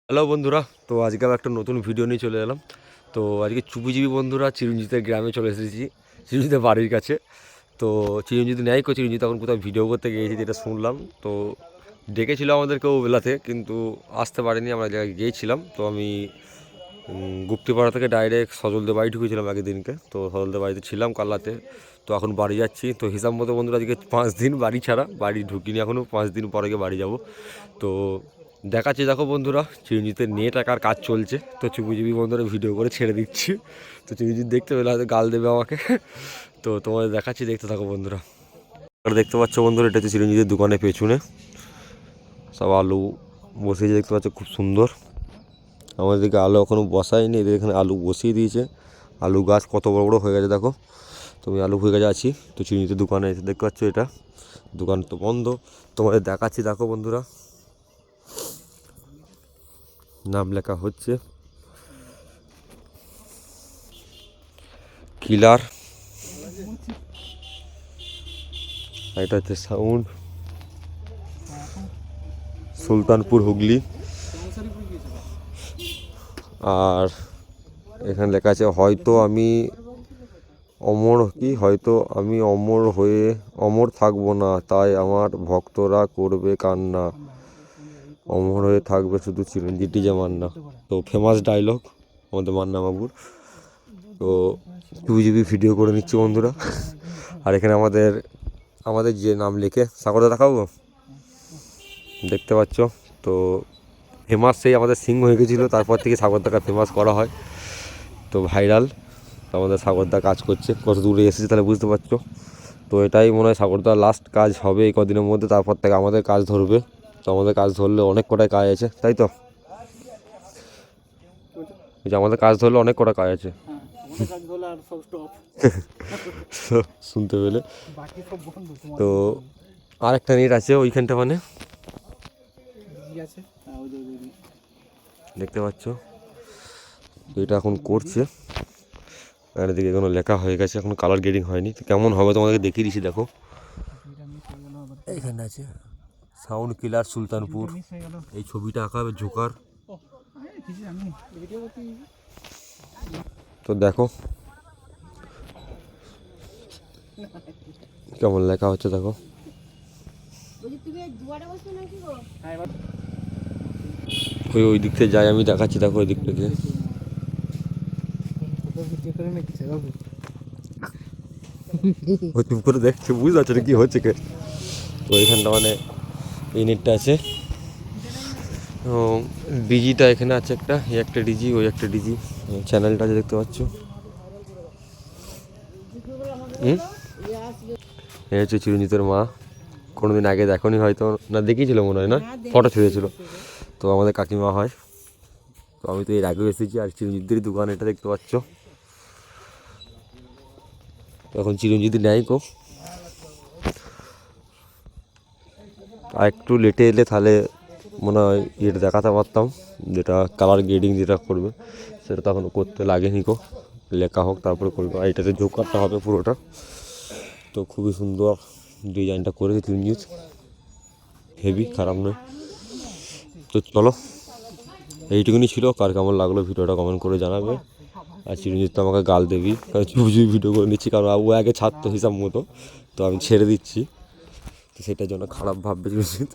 Hello বন্ধুরা, তো আজকে আবার একটা নতুন ভিডিও নিয়ে চলে এলাম। তো আজকে চুপিচুপি বন্ধুরা চিরঞ্জিতের গ্রামে চলে এসেছি, চিরঞ্জিতের বাড়ির কাছে। তো চিরঞ্জিত নেয় চিরঞ্জিত এখন কোথাও ভিডিও করতে গিয়েছি যেটা শুনলাম। তো ডেকেছিল আমাদেরকেও বেলাতে, কিন্তু আসতে পারিনি, আমরা জায়গায় গিয়েছিলাম। তো আমি গুপ্তিপাড়া থেকে ডাইরেক্ট সজলদের বাড়ি ঢুকেছিলাম আগের দিনকে। তো সজলদের বাড়িতে ছিলাম কাল রাতে। তো এখন বাড়ি যাচ্ছি। তো হিসাব মতো বন্ধুরা আজকে 5 দিন বাড়ি ছাড়া, বাড়ি ঢুকিনি এখনও, 5 দিন পরে গিয়ে বাড়ি যাব। তো দেখাচ্ছি, দেখো বন্ধুরা চিরঞ্জিতের নেট আঁকার কাজ চলছে। তো চুপি চুপি বন্ধুরা ভিডিও করে ছেড়ে দিচ্ছি। তো চিরঞ্জিত দেখতে পেলে হয়তো গাল দেবে আমাকে। তো তোমাদের দেখাচ্ছি, দেখতে থাকো বন্ধুরা। দেখতে পাচ্ছ বন্ধুরা, এটা হচ্ছে চিরঞ্জিতের দোকানের পেছনে সব আলু বসিয়েছে, দেখতে পাচ্ছ খুব সুন্দর। আমাদের দিকে আলু এখনও বসায়নি, এদের এখানে আলু বসিয়ে দিয়েছে। আলু গাছ কত বড় বড় হয়ে গেছে দেখো। তো আমি আলু হয়ে গেছে আছি। তো চিরঞ্জিতের দোকানে এসে দেখতে পাচ্ছ, এটা দোকান তো বন্ধ। তোমাদের দেখাচ্ছি, দেখো বন্ধুরা, নাম লেখা হচ্ছে কিলার। এটা হচ্ছে সাউন্ড সুলতানপুর হুগলি। আর এখানে লেখা আছে, হয়তো আমি অমর হয়ে অমর থাকবো না, তাই আমার ভক্তরা করবে কান্না, অমর হয়ে থাকবে শুধু চিরঞ্জিত ডিজে মান্না। তো ফেমাস ডায়লগ আমাদের মান্না বাবুর। তো 2GB ভিডিও করে নিচ্ছি বন্ধুরা। আর এখানে আমাদের যে নাম লিখে সাগরদা দেখাবো, দেখতে পাচ্ছ। তো ফেমাস সেই আমাদের সিং হয়ে গেছিলো, তারপর থেকে সাগরদাকে ফেমাস করা হয়। তো ভাইরাল আমাদের সাগরদা কাজ করছে, কত দূরে এসেছে তাহলে বুঝতে পারছো। তো এটাই মনে হয় সাগরদার লাস্ট কাজ হবে এই কদিনের মধ্যে, তারপর থেকে আমাদের কাজ ধরবে। তো আমাদের কাজ ধরলে অনেক কটাই কাজ আছে, তাই তো যে আমাদের কাজ ধরলে অনেক কটা কাজ আছে। শুনতে পেলে। তো আর একটা নেট আছে ওইখানটা, মানে দেখতে পাচ্ছ। তো এটা এখন করছে, আর এদিকে এখনো লেখা হয়ে গেছে, এখন কালার গ্রেডিং হয়নি। তো কেমন হবে তোমাদেরকে দেখিয়ে দিচ্ছি, দেখো এইখানে আছে সাউন্ড কিলার সুলতানপুর। এই ছবিটা আঁকা হবে জোকার। তো দেখো কেমন লেখা হচ্ছে, দেখো। ওই দিক থেকে যাই, আমি দেখাচ্ছি, দেখো ওই দিক থেকে। চুপ করে দেখছে, বুঝতে পারছো কি হচ্ছে কে। তো এইখানটা মানে এই নেটটা আছে, ডিজিটা এখানে আছে একটা, এই একটা ডিজি, ওই একটা ডিজি, চ্যানেলটা আছে দেখতে পাচ্ছ। এই হচ্ছে চিরঞ্জিতের মা। কোনোদিন আগে দেখোনি হয়তো, না দেখিয়েছিল মনে হয়, না ফটো ছেড়েছিল। তো আমাদের কাকিমা হয়। তো আমি তো এর আগেও এসেছি। আর চিরঞ্জিতের দোকান এটা দেখতে পাচ্ছ। এখন চিরঞ্জিত নেয় কো, আর একটু লেটে এলে তাহলে মনে হয় এটা দেখাতে পারতাম, যেটা কালার গ্রেডিং যেটা করবে সেটা তো এখনও করতে লাগেনি কো, লেখা হোক তারপরে করবো। আর এটাতে জোকারটা হবে পুরোটা। তো খুবই সুন্দর ডিজাইনটা করেছে চিরঞ্জিত, হেভি, খারাপ নয়। তো চলো, এইটুকুনি ছিল। কার কেমন লাগলো ভিডিওটা কমেন্ট করে জানাবে। আর চিরঞ্জিত তো আমাকে গাল দেবি, কারণ চুপি চুপি ভিডিও করে নিচ্ছি, কারণ ও আগে ছাড়তো হিসাব মতো, তো আমি ছেড়ে দিচ্ছি। তো সেটার জন্য খারাপ ভাববে চিরঞ্জিত।